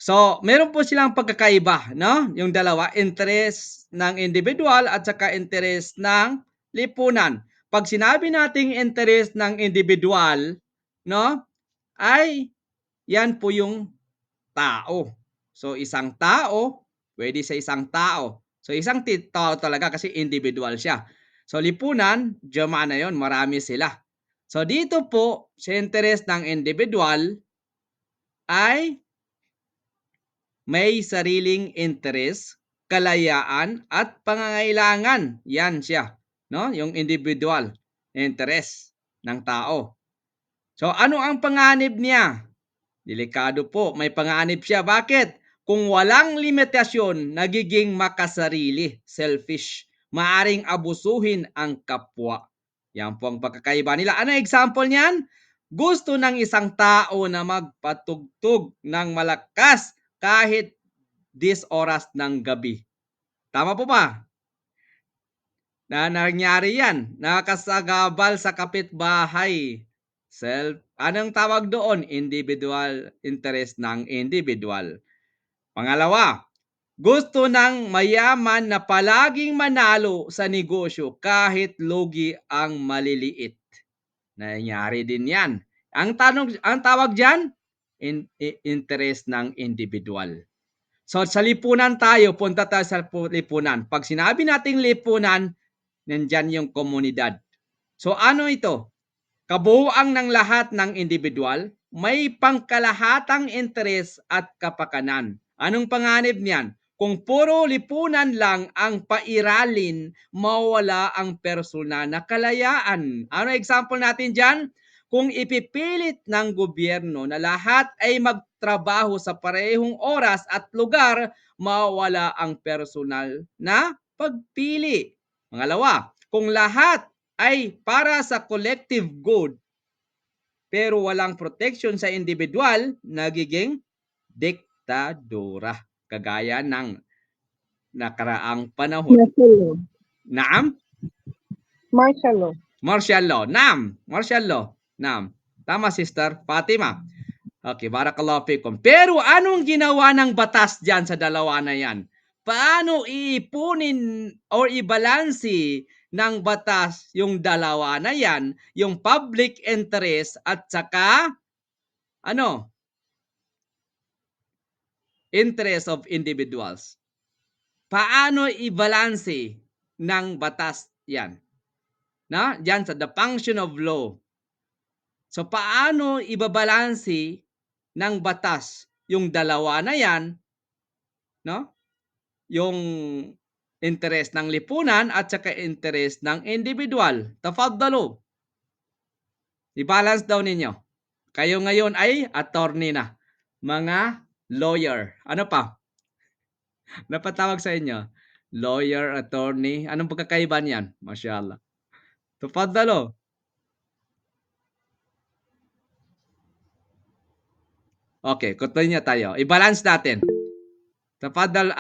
So, meron po silang pagkakaiba, no? Yung dalawa, interest ng individual at saka interest ng lipunan. Pag sinabi nating interest ng individual, no? Ay yan po yung tao. So, isang tao, pwede sa isang tao. So, isang tao talaga kasi individual siya. So, lipunan, German na yun, marami sila. So, dito po, sa interest ng individual ay may sariling interes, kalayaan at pangangailangan. Yan siya, no? Yung individual interest ng tao. So ano ang panganib niya? Delikado po, may panganib siya. Bakit? Kung walang limitasyon, nagiging makasarili, selfish. Maaring abusuhin ang kapwa. Yan po ang pagkakaiba nila. Ano example niyan? Gusto ng isang tao na magpatugtog ng malakas kahit 10 oras ng gabi. Tama po ba? Na nangyari yan. Nakasagabal sa kapitbahay. Anong tawag doon? Individual interest ng individual. Pangalawa, gusto ng mayaman na palaging manalo sa negosyo kahit lugi ang maliliit. Nangyari din yan. Ang tawag diyan, interest ng individual. So sa lipunan tayo, punta tayo sa lipunan. Pag sinabi nating lipunan, nandyan yung komunidad. So ano ito? Kabuuan ng lahat ng individual, may pangkalahatang interes at kapakanan. Anong panganib niyan? Kung puro lipunan lang ang pairalin, mawala ang personal na kalayaan. Ano example natin dyan? Kung ipipilit ng gobyerno na lahat ay magtrabaho sa parehong oras at lugar, mawala ang personal na pagpili. Pangalawa, kung lahat ay para sa collective good pero walang protection sa individual, nagiging diktadura kagaya ng nakaraang panahon. Martial law. Naam? Martial law. Martial law. Naam. Martial law. Naam. Tama, Sister Fatima. Okay, barakallahu fikum. Pero anong ginawa ng batas diyan sa dalawa na yan? Paano iipunin or ibalansi ng batas yung dalawa na yan, yung public interest at saka ano? Interest of individuals. Paano ibalansi ng batas yan? Na? Diyan sa the function of law. So paano ibabalansi ng batas yung dalawa na yan, no? Yung interest ng lipunan at saka interest ng individual. Tafaddalu. I-balance daw ninyo. Kayo ngayon ay attorney na. Mga lawyer. Ano pa? Napatawag sa inyo? Lawyer, attorney. Anong pagkakaiba niyan? Masyaallah. Tafaddalu. Okay, continue tayo. I-balance natin. Tafaddal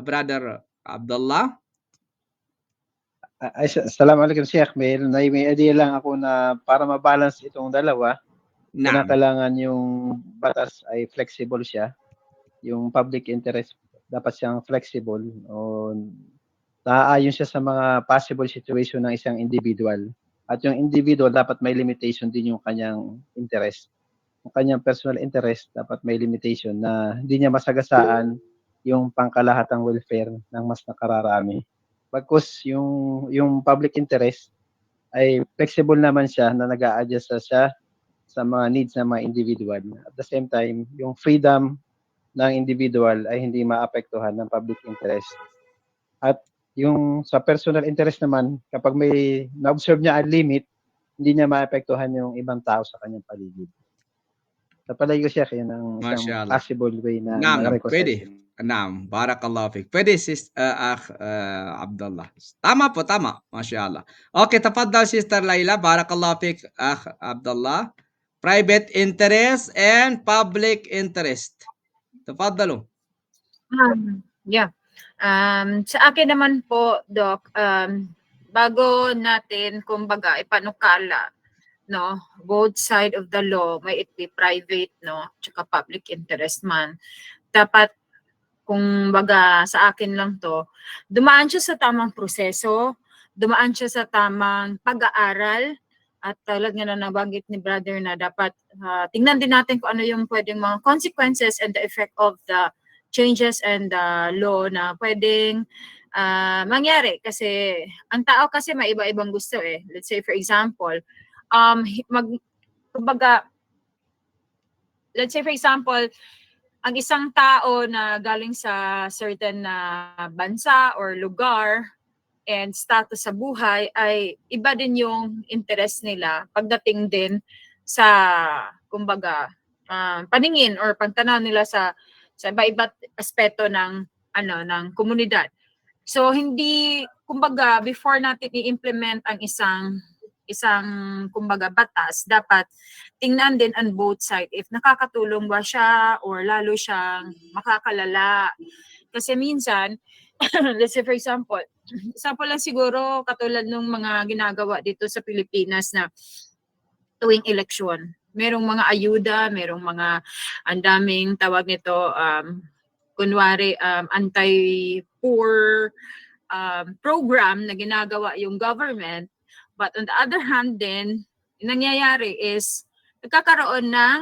brother Abdullah. Assalamualaikum Sheikh. May idea lang ako na para ma-balance itong dalawa, Naam. kailangan yung batas ay flexible siya. Yung public interest dapat siyang flexible o naaayon siya sa mga possible situation ng isang individual. At yung individual dapat may limitation din yung kanyang interest. Yung kanyang personal interest dapat may limitation na hindi niya masagasaan yung pangkalahatang welfare ng mas nakararami. Bagkus yung public interest ay flexible naman siya na nag-a-adjust siya sa mga needs ng mga individual. At the same time, yung freedom ng individual ay hindi maapektuhan ng public interest. At yung sa personal interest naman, kapag may na-observe niya ang limit, hindi niya maapektuhan yung ibang tao sa kanyang paligid. Sa palagay ko siya, yan ang isang possible way na pwede. Naam, barakallahu fik. Pwede Abdullah. Tama po, tama. Masyaallah. Okay, tafaddal Sister Laila. Barakallahu fik, Abdullah. Private interest and public interest. Tafaddalu. Yeah. Sa akin naman po, Doc, bago natin kumbaga ipanukala no, both side of the law, may it be private, no, tsaka public interest man, dapat, kung baga sa akin lang to, dumaan siya sa tamang proseso, dumaan siya sa tamang pag-aaral, at tulad nga na nabanggit ni brother na dapat tingnan din natin kung ano yung pwedeng mga consequences and the effect of the changes and the law na pwedeng mangyari. Kasi ang tao kasi may iba-ibang gusto eh. Let's say for example, kumbaga, let's say for example, ang isang tao na galing sa certain na bansa or lugar and status sa buhay ay iba din yung interest nila pagdating din sa kumbaga paningin or pagtanaw nila sa iba-iba't aspeto ng ng komunidad. So hindi kumbaga before natin i-implement ang isang kumbaga batas, dapat tingnan din on both side if nakakatulong ba siya or lalo siyang makakalala. Kasi minsan, let's say for example lang siguro katulad ng mga ginagawa dito sa Pilipinas na tuwing eleksyon. Merong mga ayuda, merong mga ang daming tawag nito kunwari anti-poor program na ginagawa yung government. But on the other hand din, nangyayari is nagkakaroon ng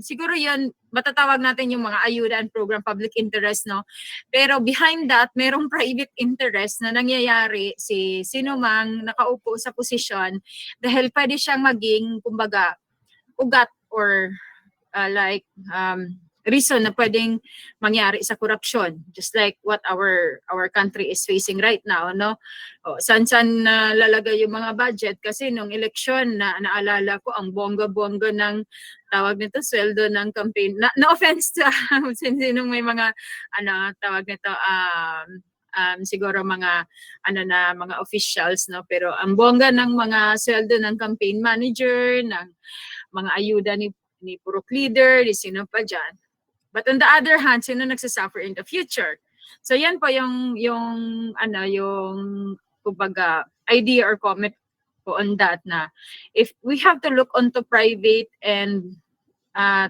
siguro yun, matatawag natin yung mga ayuda and program public interest, no? Pero behind that, merong private interest na nangyayari si sino mang nakaupo sa posisyon dahil pwede siyang maging, kumbaga, ugat or like reason na pwedeng mangyari sa korupsyon, just like what our country is facing right now, no? San-san lalagay yung mga budget kasi nung eleksyon na naalala ko ang bongga-bongga ng tawag nito sweldo ng campaign. No offense to sino may mga tawag nito siguro mga mga officials, no, pero ang bongga ng mga sweldo ng campaign manager, ng mga ayuda ni purok leader, ni sino pa dyan. But on the other hand, sino nagsasuffer in the future? So yan po yung kumbaga idea or comment po on that na if we have to look onto private and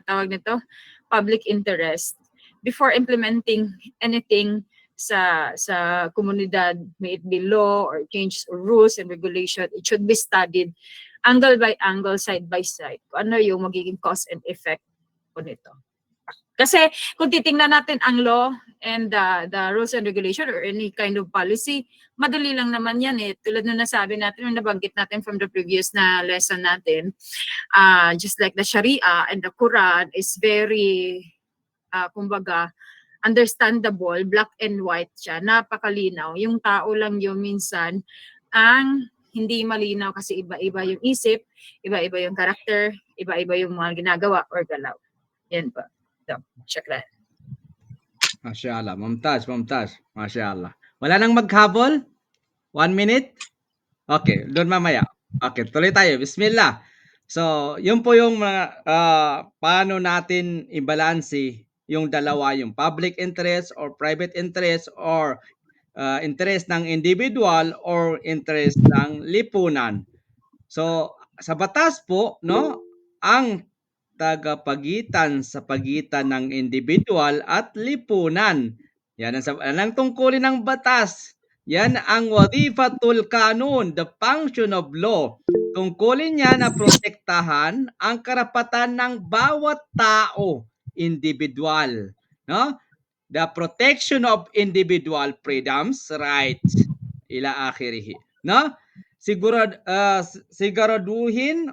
tawag nito public interest before implementing anything sa komunidad, may it be law or change or rules and regulation, it should be studied angle by angle, side by side, kung ano yung magiging cause and effect po nito. Kasi kung titingnan natin ang law and the rules and regulation or any kind of policy, madali lang naman yan eh. Tulad nung nasabi natin, nung nabanggit natin from the previous na lesson natin, just like the Sharia and the Quran is very, kumbaga, understandable, black and white siya, napakalinaw. Yung tao lang yung minsan ang hindi malinaw kasi iba-iba yung isip, iba-iba yung karakter, iba-iba yung mga ginagawa or galaw. Yan po. So, syukran. Mashallah. Mumtaz. Mashallah. Wala nang maghabol? 1 minute? Okay, doon mamaya. Okay, tuloy tayo. Bismillah. So, yun po yung mga paano natin i-balance yung dalawa, yung public interest or private interest or interest ng individual or interest ng lipunan. So, sa batas po, no, ang tagapagitan sa pagitan ng individual at lipunan. Yan ang tungkulin ng batas. Yan ang wadifatul kanun, the function of law. Tungkulin niya na protektahan ang karapatan ng bawat tao, individual, no? The protection of individual freedoms, rights, ila akhirih, no? Siguraduhin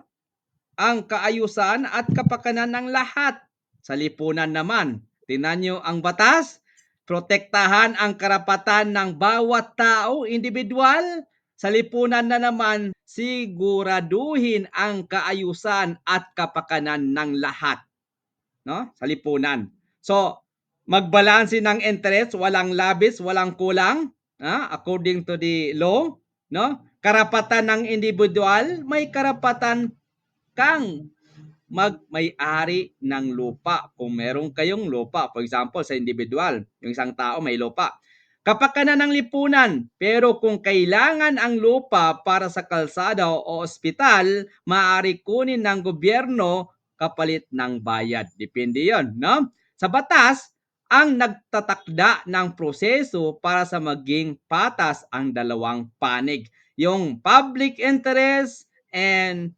ang kaayusan at kapakanan ng lahat. Sa lipunan naman, tingnan nyo ang batas, protektahan ang karapatan ng bawat tao, individual. Sa lipunan na naman, siguraduhin ang kaayusan at kapakanan ng lahat. No? Sa lipunan. So, magbalanse ng interest, walang labis, walang kulang, according to the law, no? Karapatan ng individual, may karapatan kang mag-may-ari ng lupa. Kung meron kayong lupa, for example, sa individual, yung isang tao may lupa. kapakanan ng lipunan. Pero kung kailangan ang lupa para sa kalsada o ospital, maaari kunin ng gobyerno kapalit ng bayad. Depende yon, no? Sa batas, ang nagtatakda ng proseso para sa maging patas ang dalawang panig, yung public interest and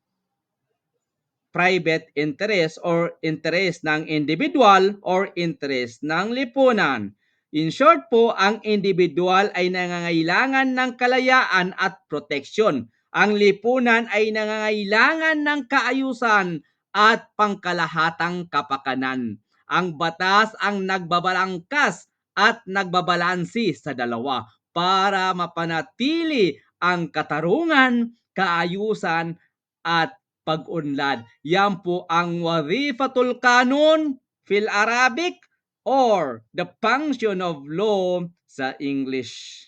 private interest or interest ng individual or interest ng lipunan. In short po, ang individual ay nangangailangan ng kalayaan at proteksyon. Ang lipunan ay nangangailangan ng kaayusan at pangkalahatang kapakanan. Ang batas ang nagbabalangkas at nagbabalansi sa dalawa para mapanatili ang katarungan, kaayusan at pag-unlad. Yan po ang Wadhifatul Kanun fil Arabic or the function of law sa English.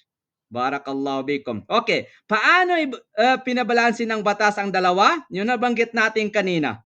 Barakallahu bikum. Okay, paano pinabalansin ng batas ang dalawa? Yun nabanggit natin kanina.